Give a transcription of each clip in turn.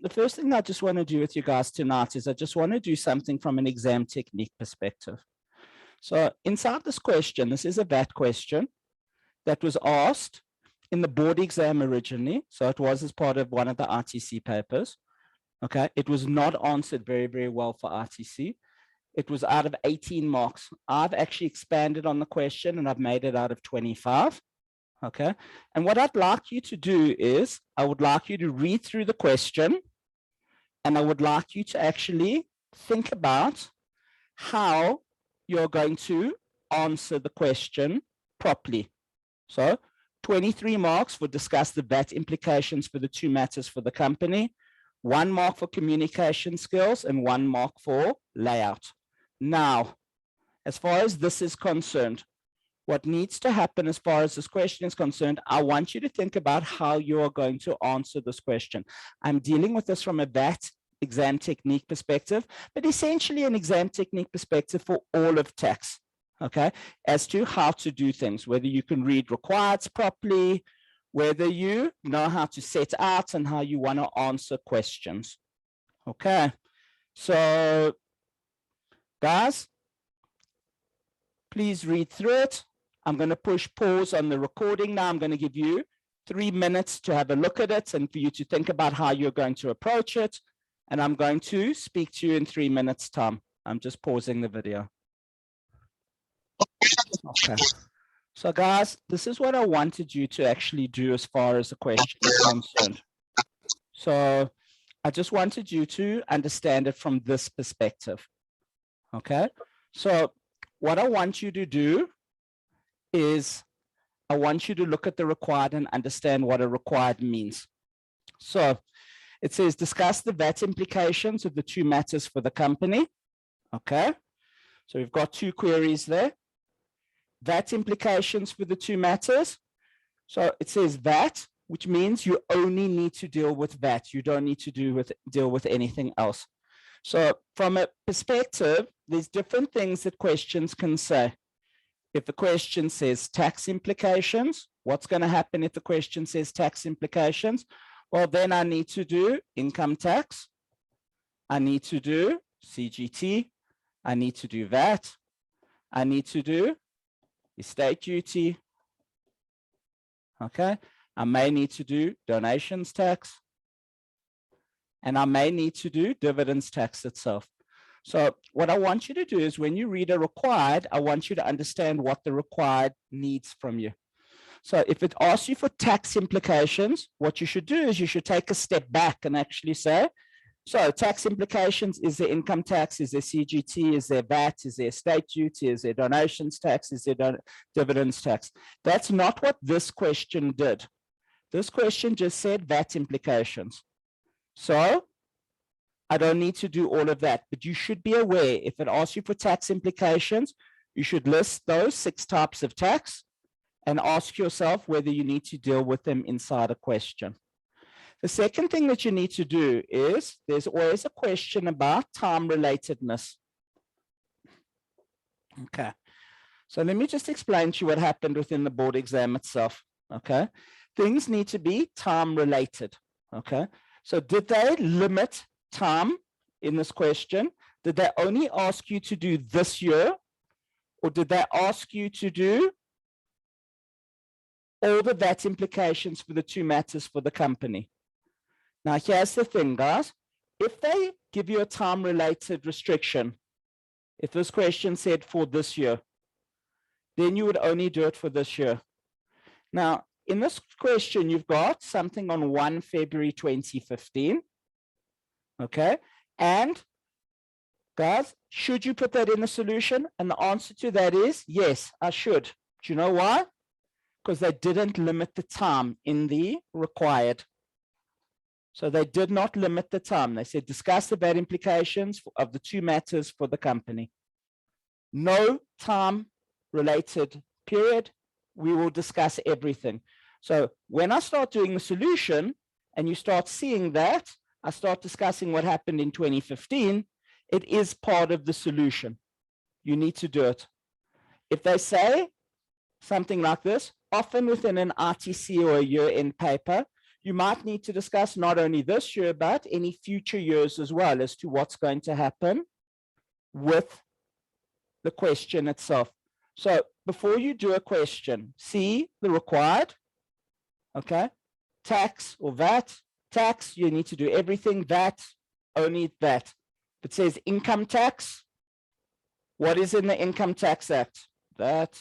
the first thing I just want to do with you guys tonight is I just want to do something from an exam technique perspective. So inside this question, this is a VAT question that was asked in the board exam originally. So it was as part of one of the RTC papers. Okay, it was not answered very, very well for RTC. It was out of 18 marks. I've actually expanded on the question and I've made it out of 25. Okay, and what I'd like you to do is I would like you to read through the question and I would like you to actually think about how you're going to answer the question properly. So 23 marks for discuss the VAT implications for the two matters for the company, 1 mark for communication skills and 1 mark for layout. Now, as far as this is concerned, what needs to happen as far as this question is concerned, I want you to think about how you are going to answer this question. I'm dealing with this from a VAT exam technique perspective, but essentially an exam technique perspective for all of tax, okay, as to how to do things, whether you can read requireds properly, whether you know how to set out and how you want to answer questions. Okay, so guys, please read through it. I'm going to push pause on the recording now. I'm going to give you 3 minutes to have a look at it and for you to think about how you're going to approach it. And I'm going to speak to you in 3 minutes time. I'm just pausing the video. Okay. So guys, this is what I wanted you to actually do as far as the question is concerned. So I just wanted you to understand it from this perspective. Okay. So what I want you to do is I want you to look at the required and understand what a required means. So it says discuss the VAT implications of the two matters for the company. Okay. So we've got 2 queries there. VAT implications for the 2 matters. So it says VAT, which means you only need to deal with VAT. You don't need to deal with anything else. So from a perspective, there's different things that questions can say. If the question says tax implications, what's going to happen if the question says tax implications? Well, then I need to do income tax. I need to do CGT. I need to do VAT. I need to do estate duty. Okay. I may need to do donations tax. And I may need to do dividends tax itself. So what I want you to do is when you read a required, I want you to understand what the required needs from you. So if it asks you for tax implications, what you should do is you should take a step back and actually say, so tax implications, is there income tax, is there CGT, is there VAT, is there estate duty, is there donations tax, is there dividends tax? That's not what this question did. This question just said VAT implications. So I don't need to do all of that, but you should be aware if it asks you for tax implications, you should list those 6 types of tax and ask yourself whether you need to deal with them inside a question. The second thing that you need to do is there's always a question about time relatedness. Okay, so let me just explain to you what happened within the board exam itself. Okay, things need to be time related. Okay, so did they limit time in this question? Did they only ask you to do this year, or did they ask you to do all the VAT implications for the 2 matters for the company? Now, here's the thing, guys. If they give you a time-related restriction, if this question said for this year, then you would only do it for this year. Now, in this question, you've got something on 1 February 2015. Okay. And guys, should you put that in the solution? And the answer to that is yes, I should. Do you know why? Because they didn't limit the time in the required. So they did not limit the time. They said, discuss the VAT implications of the 2 matters for the company. No time related period. We will discuss everything. So when I start doing the solution and you start seeing that, I start discussing what happened in 2015, it is part of the solution. You need to do it. If they say something like this, often within an RTC or a year-end paper, you might need to discuss not only this year, but any future years as well as to what's going to happen with the question itself. So before you do a question, see the required, okay? Tax or VAT, tax, you need to do everything, VAT, only that. If it says income tax, what is in the Income Tax Act? That,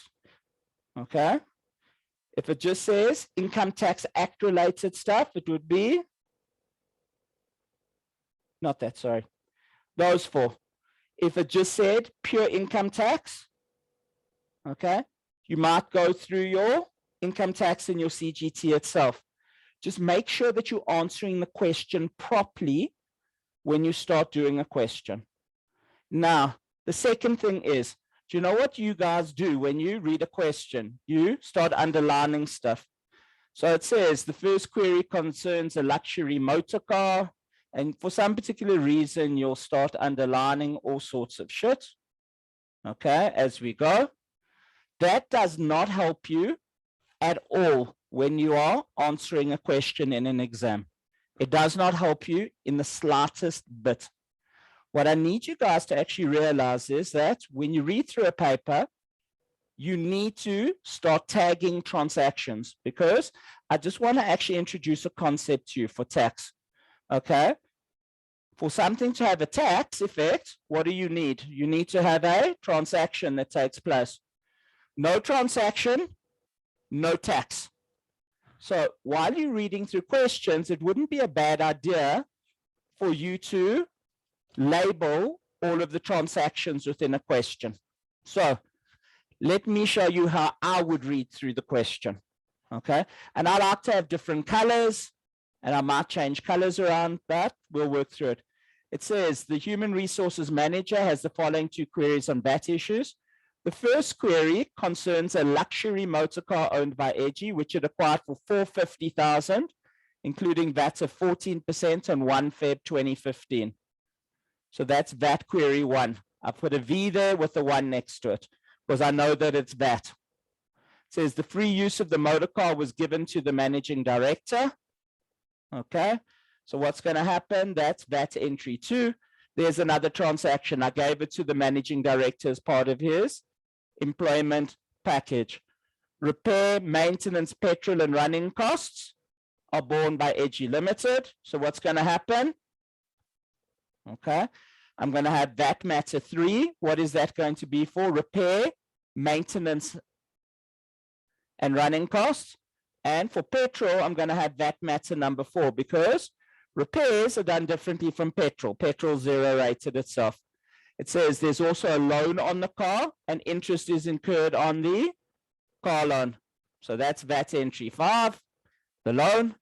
okay? If it just says Income Tax Act related stuff, it would be, not that, sorry, those four. If it just said pure income tax, okay, you might go through your income tax and your CGT itself. Just make sure that you're answering the question properly when you start doing a question. Now, the second thing is, do you know what you guys do when you read a question? You start underlining stuff. So it says the first query concerns a luxury motor car. And for some particular reason, you'll start underlining all sorts of shit, okay, as we go. That does not help you at all when you are answering a question in an exam. It does not help you in the slightest bit. What I need you guys to actually realize is that when you read through a paper, you need to start tagging transactions, because I just want to actually introduce a concept to you for tax, okay? For something to have a tax effect, what do you need? You need to have a transaction that takes place. No transaction, no tax. So while you're reading through questions, it wouldn't be a bad idea for you to label all of the transactions within a question. So let me show you how I would read through the question, okay? And I like to have different colors, and I might change colors around, but we'll work through it. It says the human resources manager has the following two queries on VAT issues. The first query concerns a luxury motor car owned by EGI, which it acquired for $450,000, including VAT of 14% on 1 Feb 2015. So that's VAT query 1. I put a V there with the 1 next to it, because I know that it's VAT. It says the free use of the motor car was given to the managing director. Okay, so what's going to happen? That's VAT entry 2. There's another transaction. I gave it to the managing director as part of his employment package. Repair, maintenance, petrol, and running costs are borne by EGI Limited. So what's going to happen? Okay, I'm going to have VAT matter 3. What is that going to be for? Repair, maintenance, and running costs. And for petrol, I'm going to have VAT matter number 4, because repairs are done differently from petrol. Petrol zero rated itself. It says there's also a loan on the car and interest is incurred on the car loan. So that's VAT entry 5, the loan,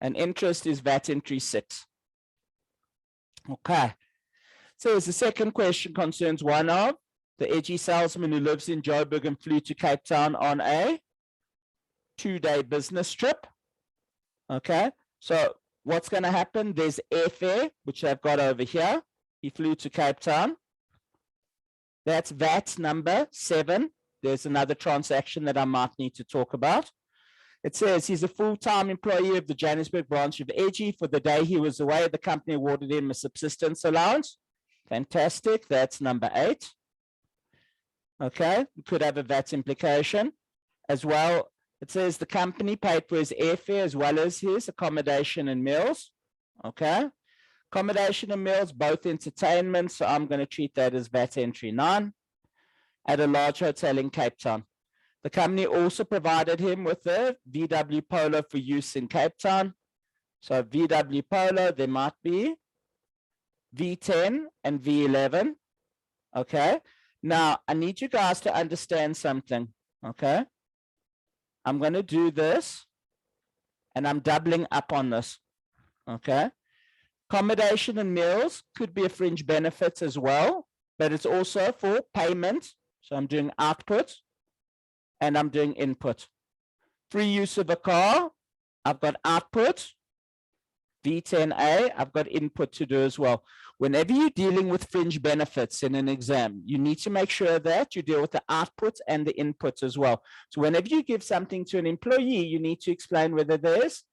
and interest is VAT entry 6. Okay. So the second question concerns one of the EGI salesman who lives in Joburg and flew to Cape Town on a 2-day business trip. Okay. So what's going to happen? There's airfare, which I've got over here. He flew to Cape Town. That's VAT number 7. There's another transaction that I might need to talk about. It says he's a full-time employee of the Johannesburg branch of EGI. For the day he was away, the company awarded him a subsistence allowance. Fantastic. That's number 8. Okay. We could have a VAT implication as well. It says the company paid for his airfare as well as his accommodation and meals. Okay. Accommodation and meals, both entertainment. So I'm going to treat that as VAT entry 9 at a large hotel in Cape Town. The company also provided him with a VW Polo for use in Cape Town. So VW Polo, there might be V10 and V11. Okay. Now I need you guys to understand something. Okay. I'm going to do this and I'm doubling up on this. Okay. Accommodation and meals could be a fringe benefit as well, but it's also for payment. So I'm doing output and I'm doing input. Free use of a car, I've got output, V10A, I've got input to do as well. Whenever you're dealing with fringe benefits in an exam, you need to make sure that you deal with the output and the input as well. So whenever you give something to an employee, you need to explain whether there's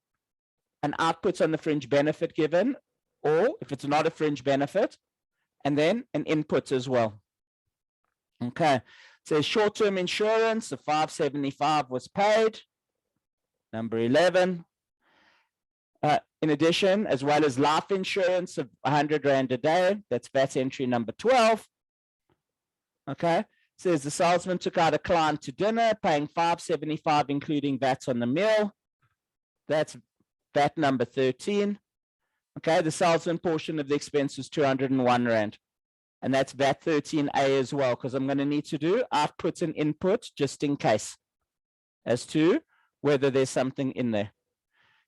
an output on the fringe benefit given, or if it's not a fringe benefit, and then an input as well. Okay, so short-term insurance of 575 was paid. Number 11. In addition, as well as life insurance of 100 Rand a day, that's VAT entry number 12. Okay, says the salesman took out a client to dinner, paying 575, including VAT on the meal. That's VAT number 13. Okay, the salesman portion of the expense was 201 Rand. And that's VAT 13A as well, because I'm going to need to do output and input just in case as to whether there's something in there.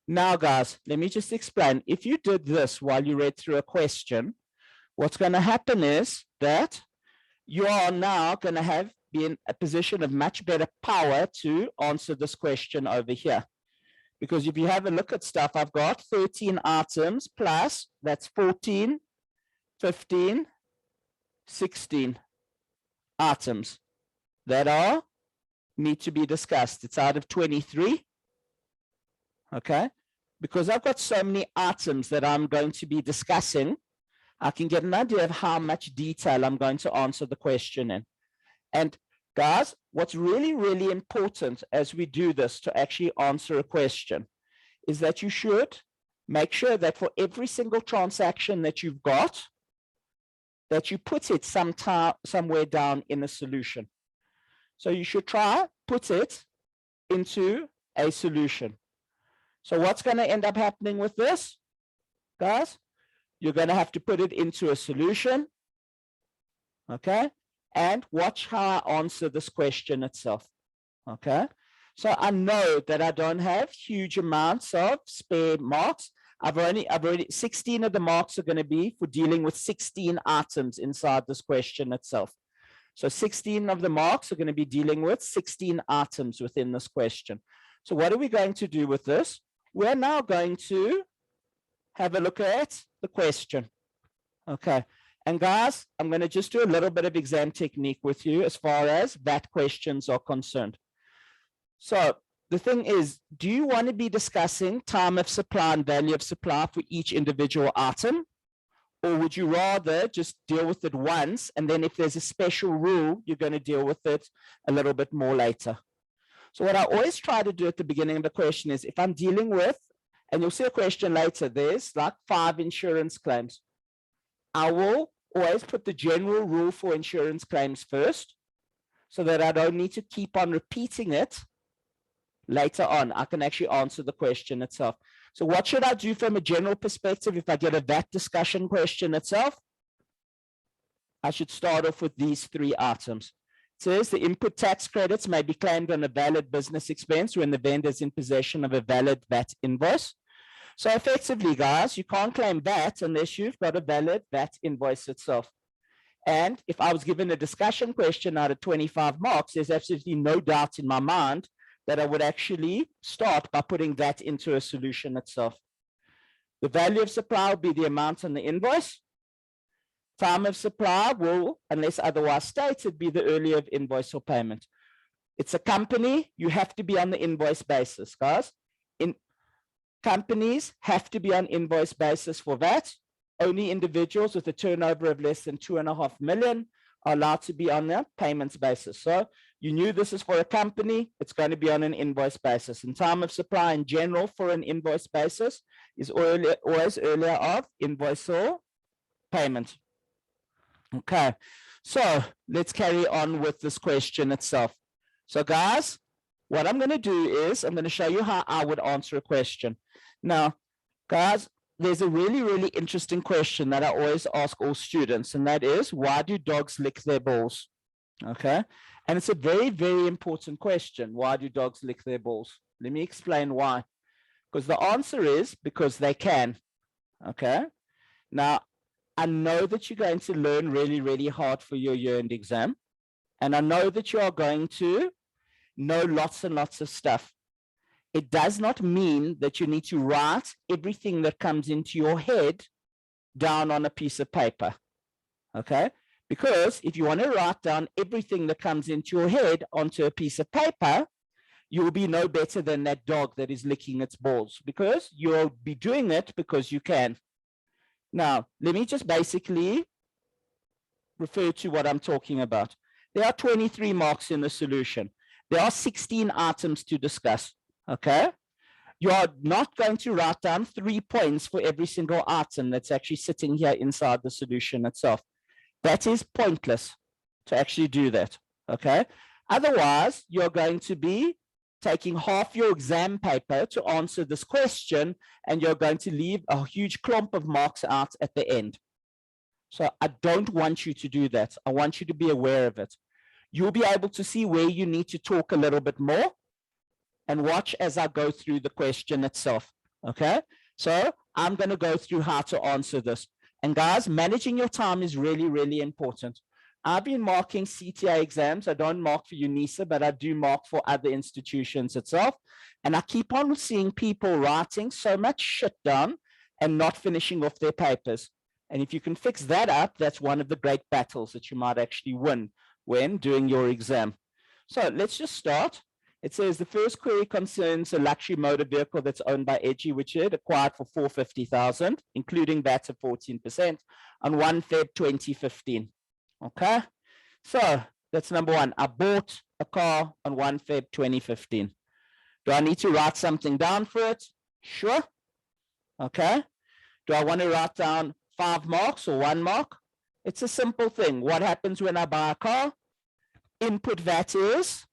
Now, guys, let me just explain. If you did this while you read through a question, what's going to happen is that you are now going to be in a position of much better power to answer this question over here. Because if you have a look at stuff, I've got 13 items plus, that's 14, 15, 16 items that need to be discussed. It's out of 23. Okay, because I've got so many items that I'm going to be discussing, I can get an idea of how much detail I'm going to answer the question in. And guys, what's really, really important as we do this to actually answer a question is that you should make sure that for every single transaction that you've got, that you put it somewhere down in a solution. So you should try put it into a solution. So what's going to end up happening with this, guys? You're going to have to put it into a solution, okay? And watch how I answer this question itself, okay? So I know that I don't have huge amounts of spare marks. I've already 16 of the marks are going to be for dealing with 16 items inside this question itself. So 16 of the marks are going to be dealing with 16 items within this question. So what are we going to do with this? We're now going to have a look at the question. Okay. And guys, I'm going to just do a little bit of exam technique with you as far as VAT questions are concerned. So the thing is, do you want to be discussing time of supply and value of supply for each individual item? Or would you rather just deal with it once, and then if there's a special rule, you're going to deal with it a little bit more later? So what I always try to do at the beginning of the question is, if I'm dealing with, and you'll see a question later, there's like 5 insurance claims. I will always put the general rule for insurance claims first, so that I don't need to keep on repeating it later on. I can actually answer the question itself. So what should I do from a general perspective if I get a VAT discussion question itself? I should start off with these 3 items. It says the input tax credits may be claimed on a valid business expense when the vendor is in possession of a valid VAT invoice. So effectively, guys, you can't claim VAT unless you've got a valid VAT invoice itself. And if I was given a discussion question out of 25 marks, there's absolutely no doubt in my mind that I would actually start by putting that into a solution itself. The value of supply will be the amount on the invoice. Time of supply will, unless otherwise stated, be the earlier of invoice or payment. It's a company, you have to be on the invoice basis, guys. Companies have to be on invoice basis for VAT. Only individuals with a turnover of less than 2.5 million are allowed to be on the payments basis. So you knew this is for a company, it's going to be on an invoice basis. And time of supply in general for an invoice basis is always earlier of invoice or payment. Okay, so let's carry on with this question itself. So guys, what I'm going to do is I'm going to show you how I would answer a question. Now, guys, there's a really, really interesting question that I always ask all students, and that is, why do dogs lick their balls? Okay, and it's a very, very important question. Why do dogs lick their balls? Let me explain why. Because the answer is because they can. Okay, now I know that you're going to learn really, really hard for your year-end exam, and I know that you are going to know lots and lots of stuff. It does not mean that you need to write everything that comes into your head down on a piece of paper, okay? Because if you want to write down everything that comes into your head onto a piece of paper, you'll be no better than that dog that is licking its balls, because you'll be doing it because you can. Now, let me just basically refer to what I'm talking about. There are 23 marks in the solution. There are 16 items to discuss, okay? You are not going to write down 3 points for every single item that's actually sitting here inside the solution itself. That is pointless to actually do that, okay? Otherwise, you're going to be taking half your exam paper to answer this question, and you're going to leave a huge clump of marks out at the end. So I don't want you to do that. I want you to be aware of it. You'll be able to see where you need to talk a little bit more, and watch as I go through the question itself, okay? So I'm going to go through how to answer this. And guys, managing your time is really, really important. I've been marking CTA exams. I don't mark for UNISA, but I do mark for other institutions itself. And I keep on seeing people writing so much shit down and not finishing off their papers. And if you can fix that up, that's one of the great battles that you might actually win when doing your exam. So let's just start. It says the first query concerns a luxury motor vehicle that's owned by Edgy, which it acquired for $450,000, including VAT of 14% on 1 Feb 2015. Okay, so that's number one. I bought a car on 1 Feb 2015. Do I need to write something down for it? Sure. Okay. Do I want to write down 5 marks or 1 mark? It's a simple thing. What happens when I buy a car? Input VAT is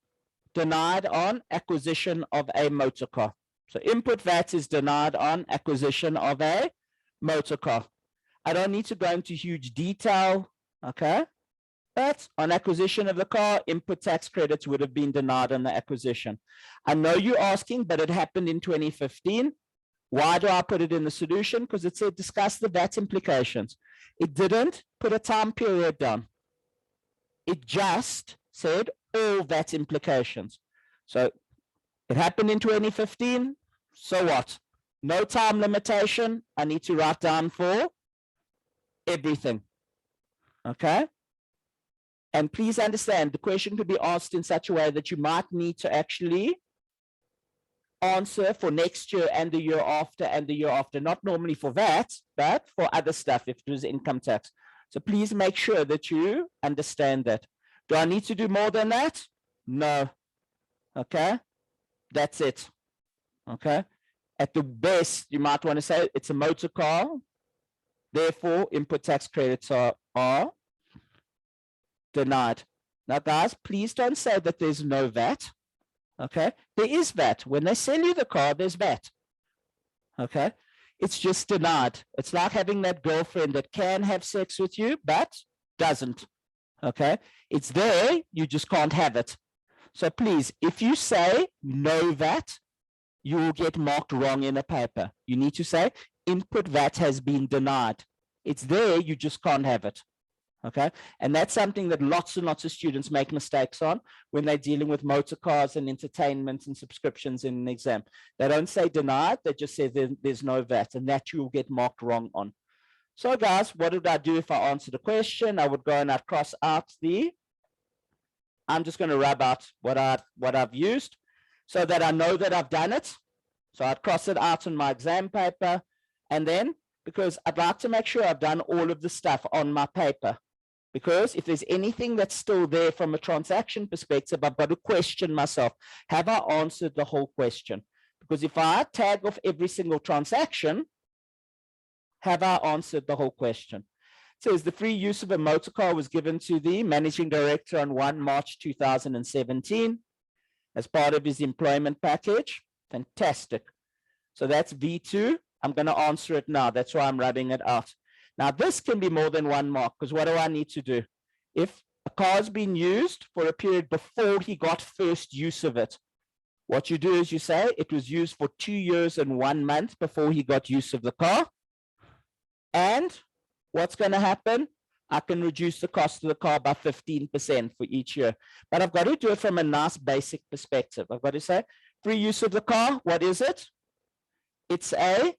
denied on acquisition of a motor car. So input VAT is denied on acquisition of a motor car. I don't need to go into huge detail, okay? But on acquisition of the car, input tax credits would have been denied on the acquisition. I know you're asking, but it happened in 2015. Why do I put it in the solution? Because it said discuss the VAT implications. It didn't put a time period down. It just said all VAT implications. So it happened in 2015. So what? No time limitation. I need to write down for everything. Okay? And please understand, the question could be asked in such a way that you might need to actually answer for next year and the year after and the year after. Not normally for VAT, but for other stuff if it was income tax. So please make sure that you understand that. Do I need to do more than that? No. Okay? That's it. Okay? At the best, you might want to say it's a motor car. Therefore, input tax credits are denied. Now, guys, please don't say that there's no VAT. Okay? There is VAT. When they sell you the car, there's VAT. Okay? It's just denied. It's like having that girlfriend that can have sex with you, but doesn't. Okay? It's there, you just can't have it. So please, if you say no VAT, you will get marked wrong in a paper. You need to say input VAT has been denied. It's there, you just can't have it. Okay, and that's something that lots and lots of students make mistakes on when they're dealing with motor cars and entertainment and subscriptions in an exam. They don't say denied, they just say there's no VAT, and that you will get marked wrong on. So guys, what would I do if I answered a question? I would go and I'd cross out I'm just going to rub out what I've used so that I know that I've done it. So I'd cross it out on my exam paper, and then because I'd like to make sure I've done all of the stuff on my paper. Because if there's anything that's still there from a transaction perspective, I've got to question myself. Have I answered the whole question? Because if I tag off every single transaction, have I answered the whole question? It says the free use of a motor car was given to the managing director on 1 March 2017 as part of his employment package. Fantastic. So that's V2. I'm going to answer it now. That's why I'm rubbing it out. Now, this can be more than 1 mark, because what do I need to do? If a car's been used for a period before he got first use of it, what you do is you say it was used for 2 years and 1 month before he got use of the car. And what's going to happen? I can reduce the cost of the car by 15% for each year. But I've got to do it from a nice basic perspective. I've got to say, free use of the car, what is it? It's a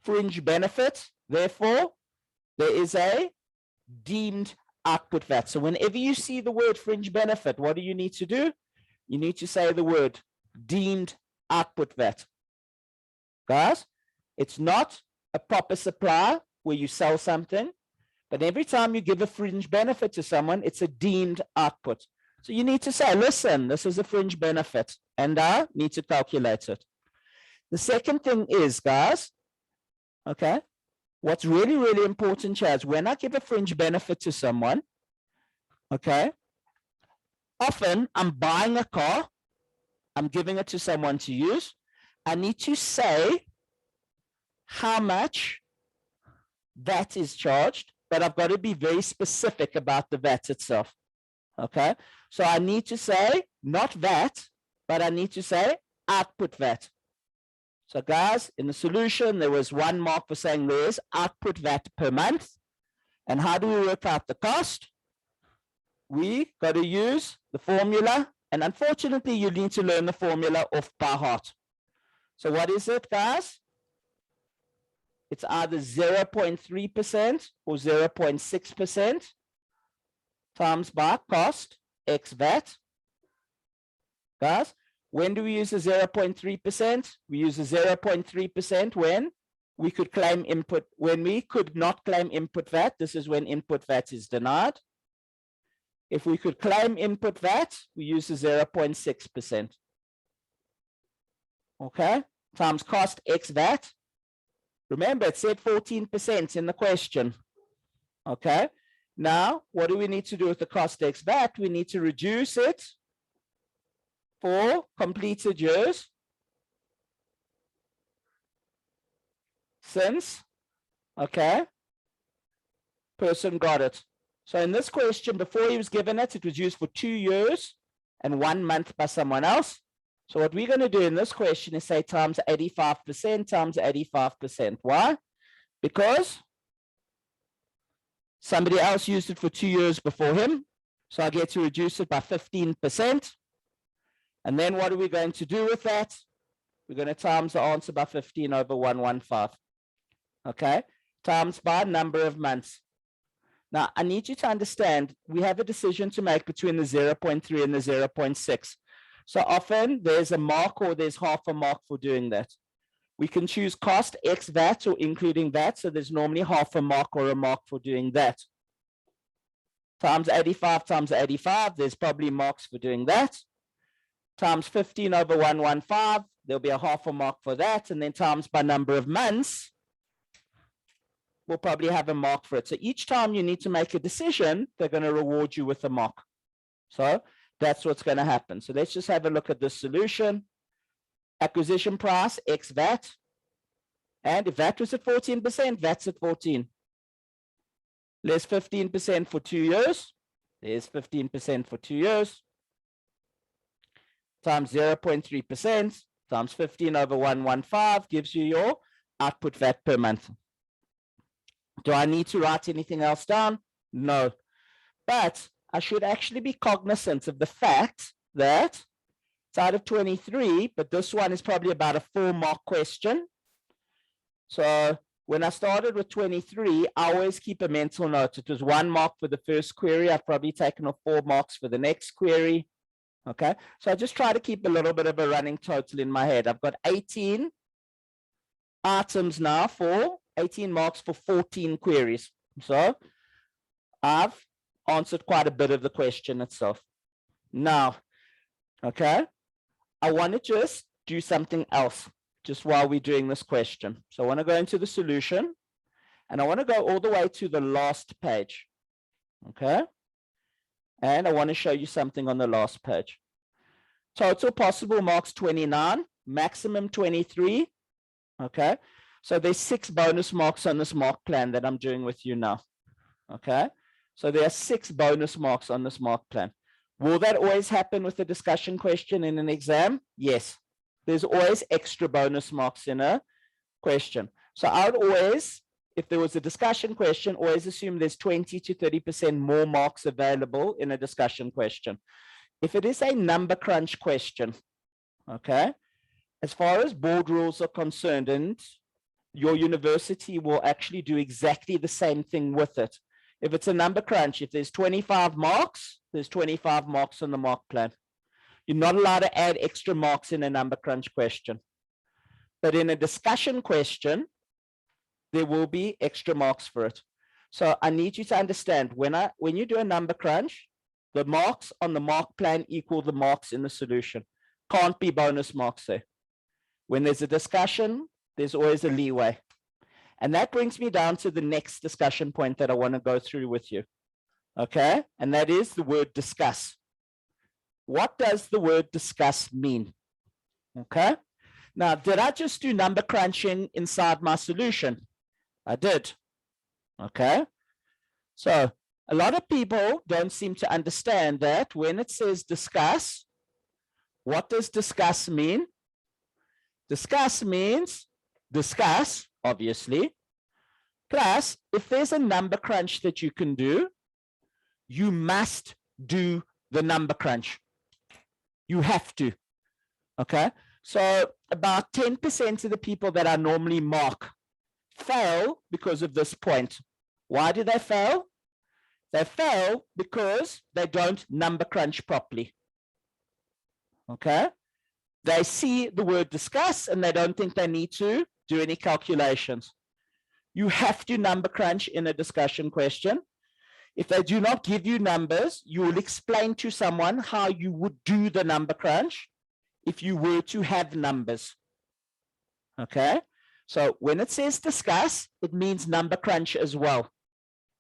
fringe benefit. Therefore, there is a deemed output VAT. So whenever you see the word fringe benefit, what do you need to do? You need to say the word deemed output VAT. Guys, it's not a proper supply where you sell something, but every time you give a fringe benefit to someone, it's a deemed output. So you need to say, listen, this is a fringe benefit, and I need to calculate it. The second thing is, guys, okay, what's really, really important here is when I give a fringe benefit to someone, okay, often I'm buying a car, I'm giving it to someone to use. I need to say how much VAT is charged, but I've got to be very specific about the VAT itself. Okay, so I need to say not VAT, but I need to say output VAT. So guys, in the solution, there was 1 mark for saying there's output VAT per month. And how do we work out the cost? We got to use the formula. And unfortunately, you need to learn the formula off by heart. So what is it, guys? It's either 0.3% or 0.6% times by cost X VAT. Guys, when do we use the 0.3%? We use the 0.3% when we could claim input, when we could not claim input VAT. This is when input VAT is denied. If we could claim input VAT, we use the 0.6%. Okay, times cost X VAT. Remember, it said 14% in the question. Okay, now what do we need to do with the cost X VAT? We need to reduce it for completed years since, okay, person got it. So in this question, before he was given it, it was used for 2 years and 1 month by someone else. So what we're going to do in this question is say times 85% times 85%. Why? Because somebody else used it for 2 years before him. So I get to reduce it by 15%. And then what are we going to do with that? We're going to times the answer by 15 over 115. Okay, times by number of months. Now, I need you to understand, we have a decision to make between the 0.3 and the 0.6. So often there's a mark or there's half a mark for doing that. We can choose cost X VAT or including VAT. So there's normally half a mark or a mark for doing that. Times 85 times 85, there's probably marks for doing that. Times 15 over 115, there'll be a half a mark for that. And then times by number of months, we'll probably have a mark for it. So each time you need to make a decision, they're going to reward you with a mark. So that's what's going to happen. So let's just have a look at this solution. Acquisition price, X VAT. And if VAT was at 14%, VAT's at 14. Less 15% for 2 years. There's 15% for 2 years. Times 0.3% times 15 over 115 gives you your output VAT per month. Do I need to write anything else down? No. But I should actually be cognizant of the fact that it's out of 23, but this one is probably about a 4-mark question. So when I started with 23, I always keep a mental note. It was 1 mark for the first query. I've probably taken off 4 marks for the next query. Okay, so I just try to keep a little bit of a running total in my head. I've got 18 items now for 18 marks for 14 queries. So I've answered quite a bit of the question itself. Now, okay, I want to just do something else just while we're doing this question. So I want to go into the solution and I want to go all the way to the last page. Okay. And I want to show you something on the last page. Total possible marks 29, maximum 23. Okay. So there's 6 bonus marks on this mark plan that I'm doing with you now. Okay. So there are 6 bonus marks on this mark plan. Will that always happen with a discussion question in an exam? Yes. There's always extra bonus marks in a question. So I would always, if there was a discussion question, always assume there's 20 to 30% more marks available in a discussion question. If it is a number crunch question, okay, as far as board rules are concerned, and your university will actually do exactly the same thing with it. If it's a number crunch, if there's 25 marks, there's 25 marks on the mark plan. You're not allowed to add extra marks in a number crunch question. But in a discussion question, there will be extra marks for it. So I need you to understand when you do a number crunch, the marks on the mark plan equal the marks in the solution. Can't be bonus marks there. When there's a discussion, there's always a leeway. And that brings me down to the next discussion point that I want to go through with you. Okay, and that is the word discuss. What does the word discuss mean? Okay, now did I just do number crunching inside my solution? I did. Okay, so a lot of people don't seem to understand that when it says discuss, what does discuss mean? Discuss means discuss, obviously, plus if there's a number crunch that you can do, you must do the number crunch. You have to. Okay, so about 10% of the people that I normally mark fail because of this point. Why do they fail? They fail because they don't number crunch properly. Okay, they see the word discuss and they don't think they need to do any calculations. You have to number crunch in a discussion question. If they do not give you numbers, you will explain to someone how you would do the number crunch if you were to have numbers. Okay, so when it says discuss, it means number crunch as well.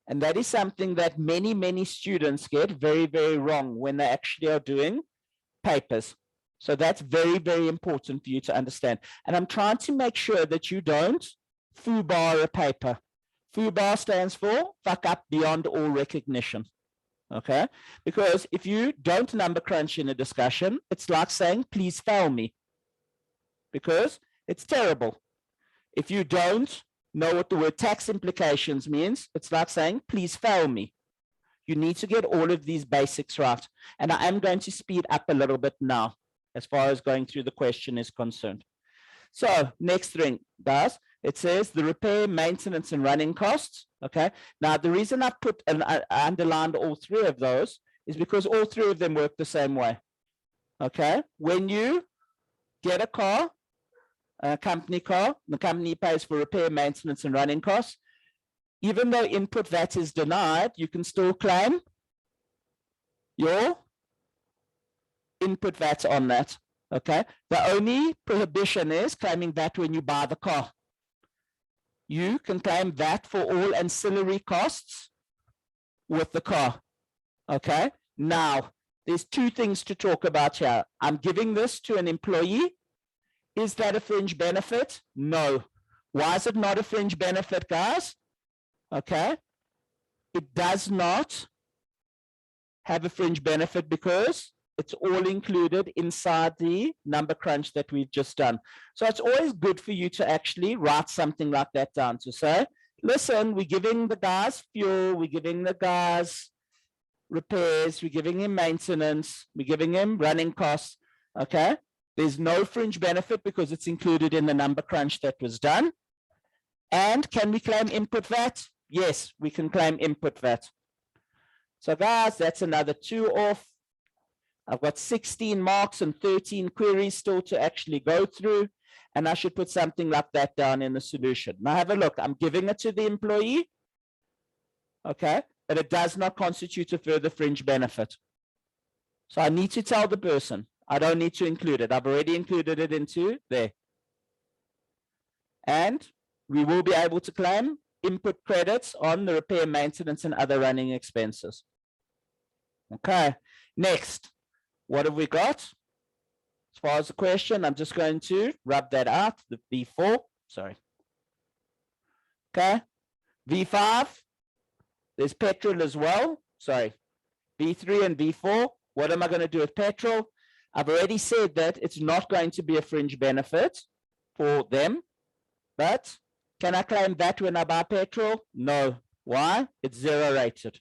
And that is something that many students get very, very wrong when they actually are doing papers. So that's very, very important for you to understand. And I'm trying to make sure that you don't FUBAR a paper. FUBAR stands for fuck up beyond all recognition. Okay, because if you don't number crunch in a discussion, it's like saying, please fail me, because it's terrible. If you don't know what the word tax implications means, it's like saying, please fail me. You need to get all of these basics right. And I am going to speed up a little bit now, as far as going through the question is concerned. So next thing, guys, it says the repair, maintenance, and running costs. Okay. Now, the reason I put and I underlined all three of those is because all three of them work the same way. Okay. When you get a car, a company car, the company pays for repair, maintenance, and running costs. Even though input VAT is denied, you can still claim your input VAT on that. Okay. The only prohibition is claiming VAT when you buy the car. You can claim VAT for all ancillary costs with the car. Okay. Now, there's two things to talk about here. I'm giving this to an employee. Is that a fringe benefit? No. Why is it not a fringe benefit, guys? Okay. It does not have a fringe benefit because it's all included inside the number crunch that we've just done. So it's always good for you to actually write something like that down to say, listen, we're giving the guys fuel, we're giving the guys repairs, we're giving him maintenance, we're giving him running costs. Okay. There's no fringe benefit because it's included in the number crunch that was done. And can we claim input VAT? Yes, we can claim input VAT. So guys, that's another 2 off. I've got 16 marks and 13 queries still to actually go through. And I should put something like that down in the solution. Now have a look. I'm giving it to the employee. Okay. But it does not constitute a further fringe benefit. So I need to tell the person. I don't need to include it. I've already included it into there. And we will be able to claim input credits on the repair, maintenance, and other running expenses. Okay. Next. What have we got? As far as the question, I'm just going to rub that out, the V4, sorry. Okay, V5, there's petrol as well, sorry. V3 and V4, what am I going to do with petrol? I've already said that it's not going to be a fringe benefit for them, but can I claim that when I buy petrol? No. Why? It's zero rated.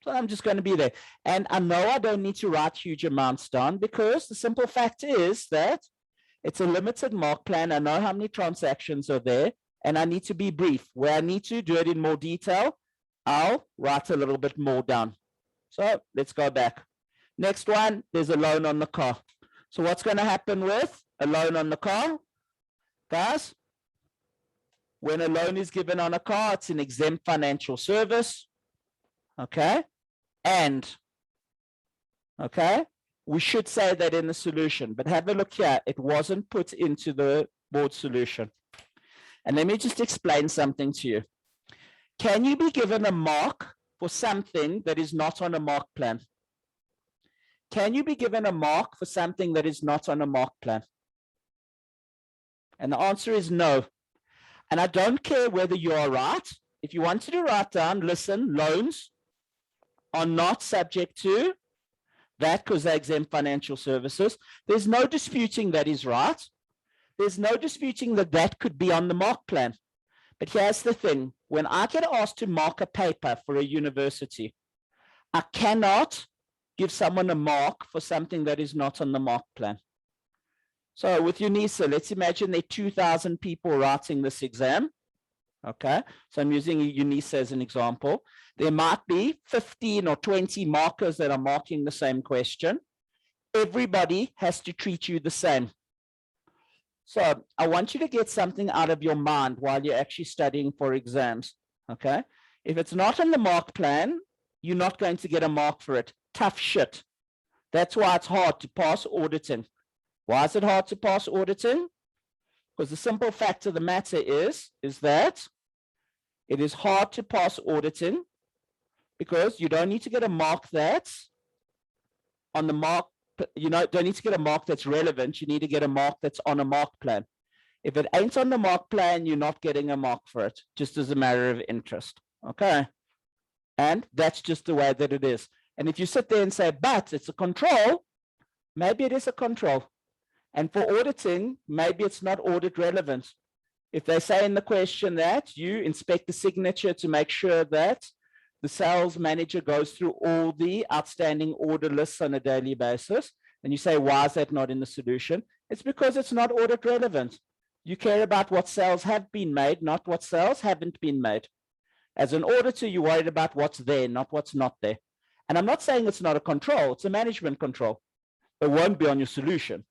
So I'm just going to be there. And I know I don't need to write huge amounts down because the simple fact is that it's a limited mark plan. I know how many transactions are there and I need to be brief. Where I need to do it in more detail, I'll write a little bit more down. So let's go back. Next one, there's a loan on the car. So what's going to happen with a loan on the car? Guys, when a loan is given on a car, it's an exempt financial service. Okay. And, okay, we should say that in the solution, but have a look here. It wasn't put into the board solution. And let me just explain something to you. Can you be given a mark for something that is not on a mark plan? Can you be given a mark for something that is not on a mark plan? And the answer is no. And I don't care whether you are right. If you wanted to write down, listen, loans are not subject to that because they're exempt financial services. There's no disputing that is right. There's no disputing that that could be on the mark plan. But here's the thing. When I get asked to mark a paper for a university, I cannot give someone a mark for something that is not on the mark plan. So with UNISA, let's imagine there are 2,000 people writing this exam. Okay, so I'm using UNISA as an example. There might be 15 or 20 markers that are marking the same question. Everybody has to treat you the same. So I want you to get something out of your mind while you're actually studying for exams. Okay, if it's not on the mark plan, you're not going to get a mark for it. Tough shit. That's why it's hard to pass auditing. Why is it hard to pass auditing? Because the simple fact of the matter is that it is hard to pass auditing because you don't need to get a mark that's on the mark, don't need to get a mark that's relevant. You need to get a mark that's on a mark plan. If it ain't on the mark plan, you're not getting a mark for it, just as a matter of interest. Okay. And that's just the way that it is. And if you sit there and say, but it's a control, maybe it is a control. And for auditing, maybe it's not audit relevant. If they say in the question that you inspect the signature to make sure that the sales manager goes through all the outstanding order lists on a daily basis, and you say, why is that not in the solution? It's because it's not audit relevant. You care about what sales have been made, not what sales haven't been made. As an auditor, you're worried about what's there, not what's not there. And I'm not saying it's not a control, it's a management control. It won't be on your solution.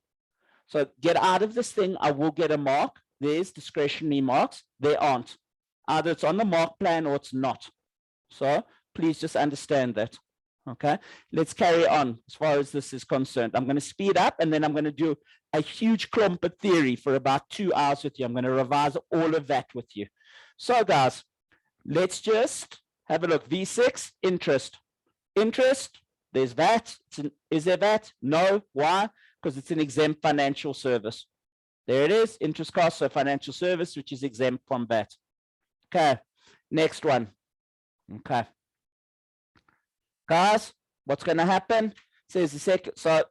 So get out of this thing, I will get a mark. There's discretionary marks, there aren't. Either it's on the mark plan or it's not. So please just understand that. Okay, let's carry on as far as this is concerned. I'm going to speed up and then I'm going to do a huge clump of theory for about 2 hours with you. I'm going to revise all of that with you. So guys, let's just have a look. V6, interest. Interest, there's VAT. Is there VAT? No. Why? Because it's an exempt financial service. There it is, interest cost, so financial service, which is exempt from VAT. Okay, next one. Okay. Guys, what's going to happen? Says the second. So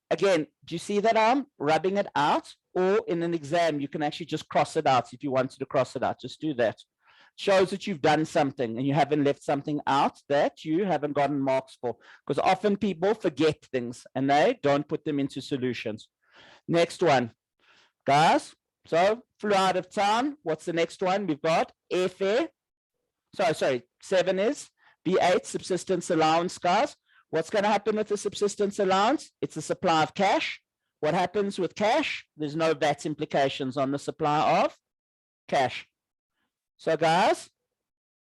again, do you see that I'm rubbing it out? Or in an exam, you can actually just cross it out if you wanted to cross it out. Just do that. Shows that you've done something and you haven't left something out that you haven't gotten marks for. Because often people forget things and they don't put them into solutions. Next one. Guys, so flew out of town. What's the next one? We've got airfare. Sorry, 7 is B8, subsistence allowance, guys. What's going to happen with the subsistence allowance? It's the supply of cash. What happens with cash? There's no VAT implications on the supply of cash. So guys,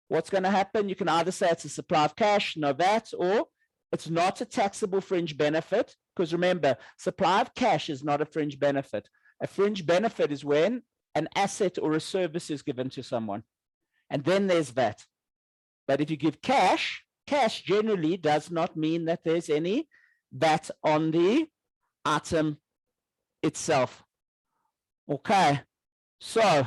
what's going to happen? You can either say it's a supply of cash, no VAT, or it's not a taxable fringe benefit. Because remember, supply of cash is not a fringe benefit. A fringe benefit is when an asset or a service is given to someone. And then there's VAT. But if you give cash, cash generally does not mean that there's any VAT on the item itself. Okay, so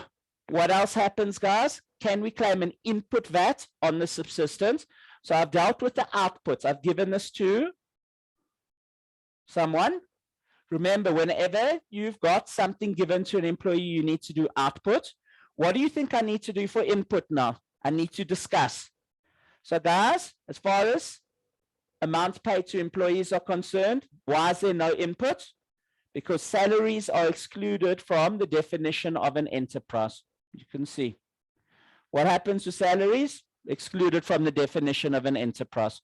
what else happens, guys? Can we claim an input VAT on the subsistence? So I've dealt with the outputs. I've given this to someone. Remember, whenever you've got something given to an employee, you need to do output. What do you think I need to do for input now? I need to discuss. So guys, as far as amounts paid to employees are concerned, why is there no input? Because salaries are excluded from the definition of an enterprise. You can see. What happens to salaries? Excluded from the definition of an enterprise.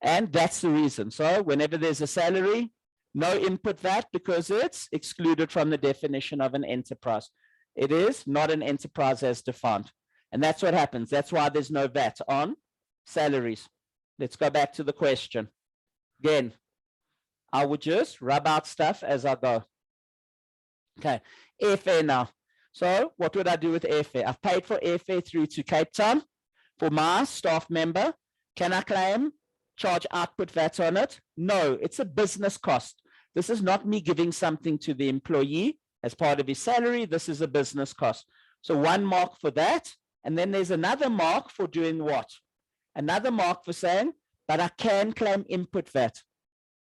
And that's the reason. So whenever there's a salary, no input VAT because it's excluded from the definition of an enterprise. It is not an enterprise as defined. And that's what happens. That's why there's no VAT on salaries. Let's go back to the question. Again, I would just rub out stuff as I go. Okay, airfare now. So what would I do with airfare? I've paid for airfare through to Cape Town for my staff member. Can I claim charge output VAT on it? No, it's a business cost. This is not me giving something to the employee as part of his salary. This is a business cost. So 1 mark for that. And then there's another mark for doing what? Another mark for saying, but I can claim input VAT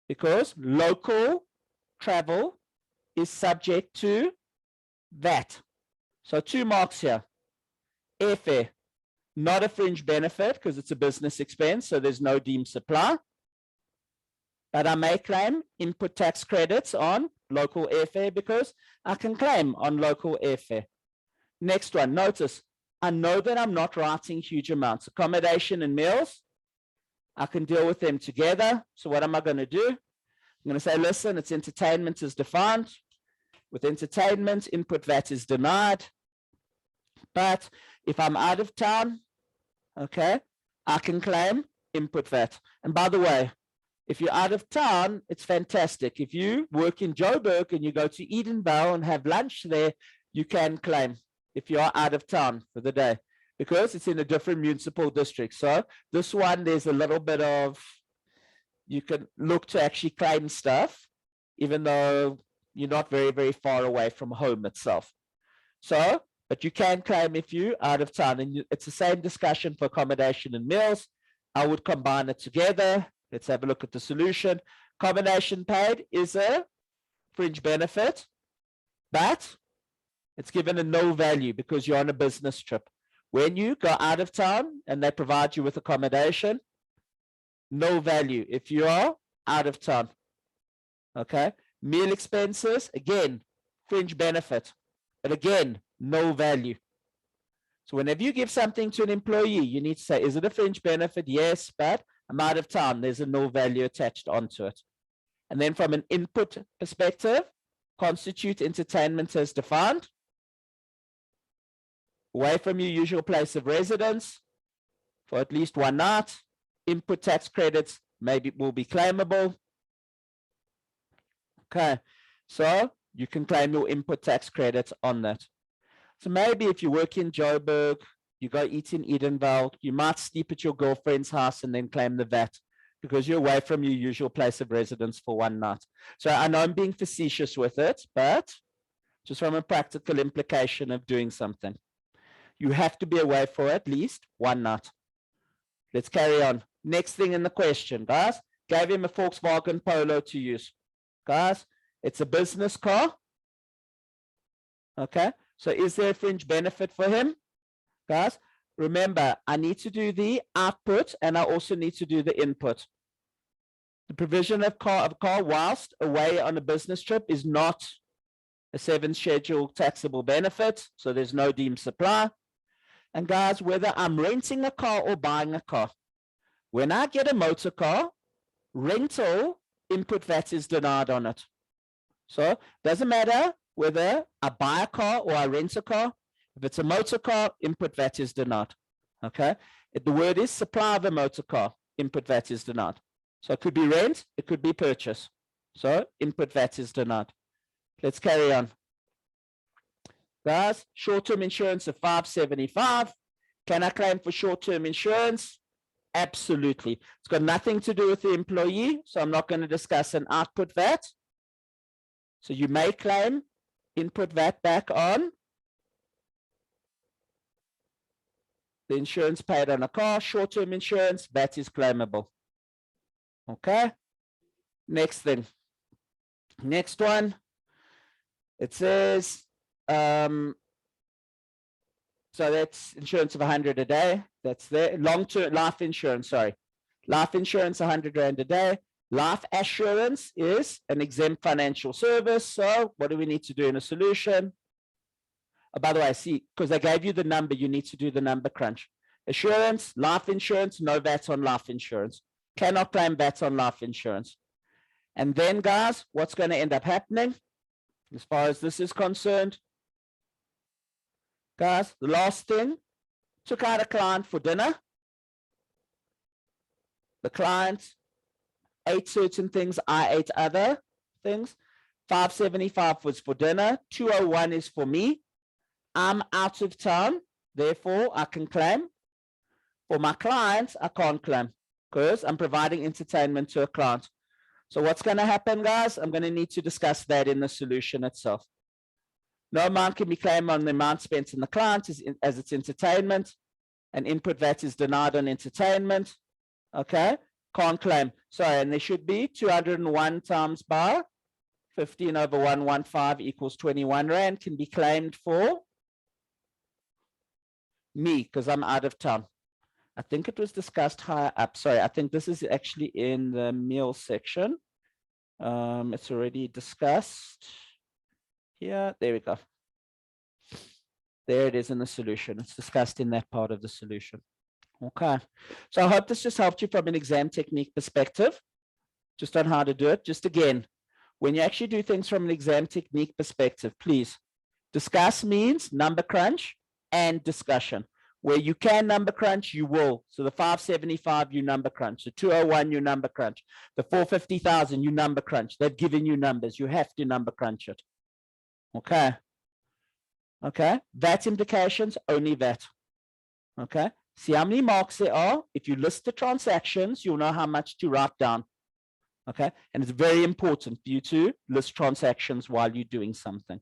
because local travel is subject to VAT. So 2 marks here. Airfare, not a fringe benefit because it's a business expense, so there's no deemed supply. But I may claim input tax credits on local airfare because I can claim on local airfare. Next one, notice, I know that I'm not writing huge amounts. Accommodation and meals, I can deal with them together. So what am I going to do? I'm going to say, listen, it's entertainment is defined. With entertainment, input VAT is denied. But if I'm out of town, okay, I can claim input VAT. And by the way, if you're out of town, it's fantastic. If you work in Joburg and you go to Edenvale and have lunch there, you can claim if you are out of town for the day because it's in a different municipal district. So this one, there's a little bit of, you can look to actually claim stuff, even though you're not very, very far away from home itself. So, but you can claim if you're out of town, and it's the same discussion for accommodation and meals. I would combine it together. Let's have a look at the solution. Combination paid is a fringe benefit, but it's given a no value because you're on a business trip. When you go out of town and they provide you with accommodation, no value if you are out of town. Okay. Meal expenses, again, fringe benefit, but again, no value. So whenever you give something to an employee, you need to say, is it a fringe benefit? Yes, but I'm out of town. There's a no value attached onto it. And then from an input perspective, constitute entertainment as defined, away from your usual place of residence for at least 1 night. Input tax credits maybe will be claimable. Okay, so you can claim your input tax credits on that. So maybe if you work in Joburg, you go eat in Edenvale, you might sleep at your girlfriend's house and then claim the VAT because you're away from your usual place of residence for 1 night. So I know I'm being facetious with it, but just from a practical implication of doing something. You have to be away for at least 1 night. Let's carry on. Next thing in the question, guys, gave him a Volkswagen Polo to use. Guys, it's a business car. Okay, so is there a fringe benefit for him? Guys, remember, I need to do the output and I also need to do the input. The provision of car whilst away on a business trip is not a 7th schedule taxable benefit, so there's no deemed supply. And guys, whether I'm renting a car or buying a car, when I get a motor car, rental input VAT is denied on it. So it doesn't matter whether I buy a car or I rent a car. If it's a motor car, input VAT is denied. Okay. The word is supply of a motor car, input VAT is denied. So it could be rent, it could be purchase. So input VAT is denied. Let's carry on. Guys, short-term insurance of 575. Can I claim for short-term insurance? Absolutely. It's got nothing to do with the employee, so I'm not going to discuss an output VAT. So you may claim input VAT back on the insurance paid on a car. Short-term insurance, VAT is claimable. Okay. Next thing. Next one. It says, so that's insurance of 100 a day. That's there. Long-term life insurance, sorry. Life insurance, 100 Rand a day. Life assurance is an exempt financial service. So what do we need to do in a solution? Oh, by the way, see, because I gave you the number, you need to do the number crunch. Assurance, life insurance, no VAT on life insurance. Cannot claim VAT on life insurance. And then, guys, what's going to end up happening as far as this is concerned? Guys, the last thing, took out a client for dinner. The client ate certain things, I ate other things. 575 was for dinner, 201 is for me. I'm out of town, therefore I can claim. For my clients, I can't claim because I'm providing entertainment to a client. So what's going to happen, guys? I'm going to need to discuss that in the solution itself. No amount can be claimed on the amount spent on the client as it's entertainment, and input VAT is denied on entertainment. Okay, can't claim. Sorry, and there should be 201 times by 15 over 115 equals 21 Rand can be claimed for me because I'm out of town. I think it was discussed higher up. Sorry, I think this is actually in the meal section. It's already discussed here. There we go. There it is in the solution. It's discussed in that part of the solution. Okay. So I hope this just helped you from an exam technique perspective, just on how to do it. Just again, when you actually do things from an exam technique perspective, please discuss means number crunch and discussion. Where you can number crunch, you will. So the 575, you number crunch. The 201, you number crunch. The 450,000, you number crunch. They've given you numbers. You have to number crunch it. Okay. Okay. VAT implications, only VAT. Okay. See how many marks there are. If you list the transactions, you'll know how much to write down. Okay. And it's very important for you to list transactions while you're doing something.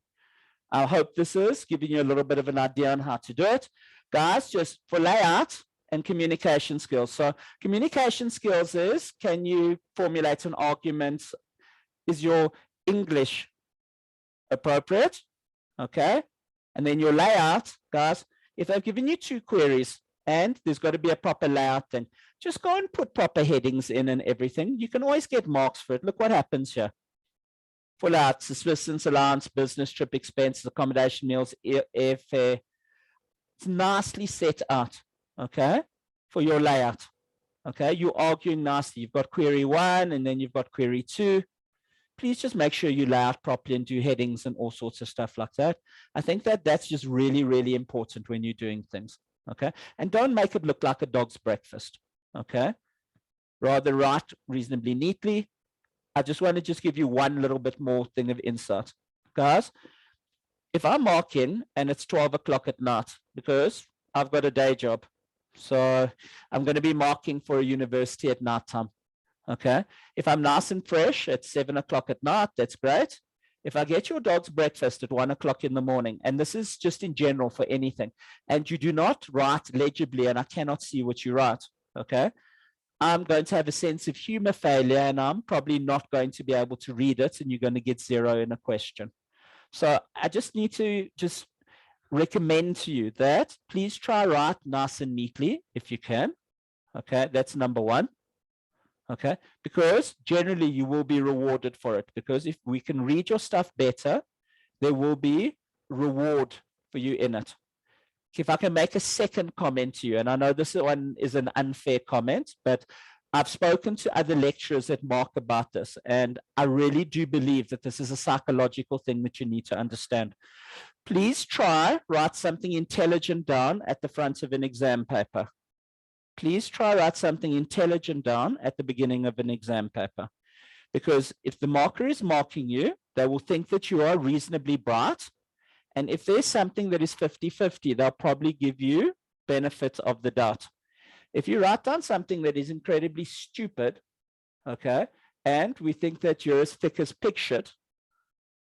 I hope this is giving you a little bit of an idea on how to do it. Guys, just for layout and communication skills. So communication skills is, can you formulate an argument? Is your English appropriate? Okay. And then your layout, guys, if they've given you 2 queries and there's got to be a proper layout, then just go and put proper headings in and everything. You can always get marks for it. Look what happens here. Full out, subsistence allowance, business trip expenses, accommodation, meals, airfare. It's nicely set out, okay, for your layout. Okay, you're arguing nicely. You've got query 1 and then you've got query 2. Please just make sure you lay out properly and do headings and all sorts of stuff like that. I think that that's just really, really important when you're doing things, okay? And don't make it look like a dog's breakfast, okay? Rather write reasonably neatly. I just want to just give you one little bit more thing of insight. Guys, if I'm marking and it's 12 o'clock at night because I've got a day job, so I'm going to be marking for a university at night time. Okay. If I'm nice and fresh at 7 o'clock at night, that's great. If I get your dog's breakfast at 1 o'clock in the morning, and this is just in general for anything, and you do not write legibly and I cannot see what you write, okay, I'm going to have a sense of humor failure and I'm probably not going to be able to read it and you're going to get 0 in a question. So I just need to just recommend to you that please try write nice and neatly if you can. Okay, that's number 1. Okay, because generally you will be rewarded for it, because if we can read your stuff better, there will be reward for you in it. If I can make a second comment to you, and I know this one is an unfair comment, but I've spoken to other lecturers at Mark about this, and I really do believe that this is a psychological thing that you need to understand. Please try write something intelligent down at the front of an exam paper. Please try write something intelligent down at the beginning of an exam paper. Because if the marker is marking you, they will think that you are reasonably bright. And if there's something that is 50-50, they'll probably give you benefit of the doubt. If you write down something that is incredibly stupid, okay, and we think that you're as thick as pig shit,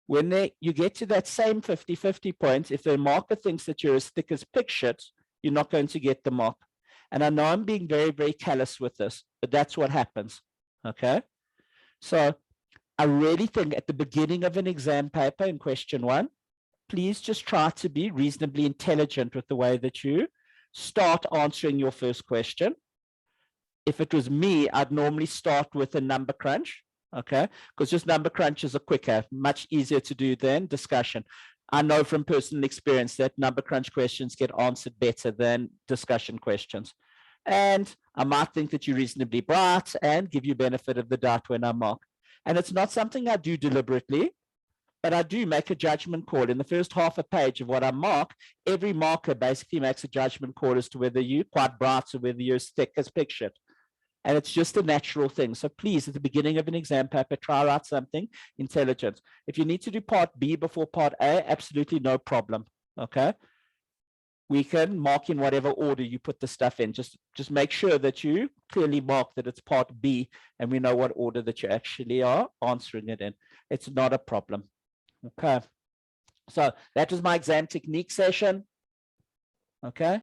when you get to that same 50-50 point, if the marker thinks that you're as thick as pig shit, you're not going to get the mark. And I know I'm being very, very callous with this, but that's what happens, okay? So I really think at the beginning of an exam paper in question 1, please just try to be reasonably intelligent with the way that you start answering your first question. If it was me, I'd normally start with a number crunch, okay? Because just number crunches are quicker, much easier to do than discussion. I know from personal experience that number crunch questions get answered better than discussion questions. And I might think that you're reasonably bright and give you benefit of the doubt when I mark. And it's not something I do deliberately, but I do make a judgment call. In the first half a page of what I mark, every marker basically makes a judgment call as to whether you're quite bright or whether you're as thick as pictured. And it's just a natural thing. So please, at the beginning of an exam paper, try write something intelligent. If you need to do part B before part A, absolutely no problem. Okay. We can mark in whatever order you put the stuff in. Just make sure that you clearly mark that it's part B and we know what order that you actually are answering it in. It's not a problem. Okay. So that was my exam technique session. Okay.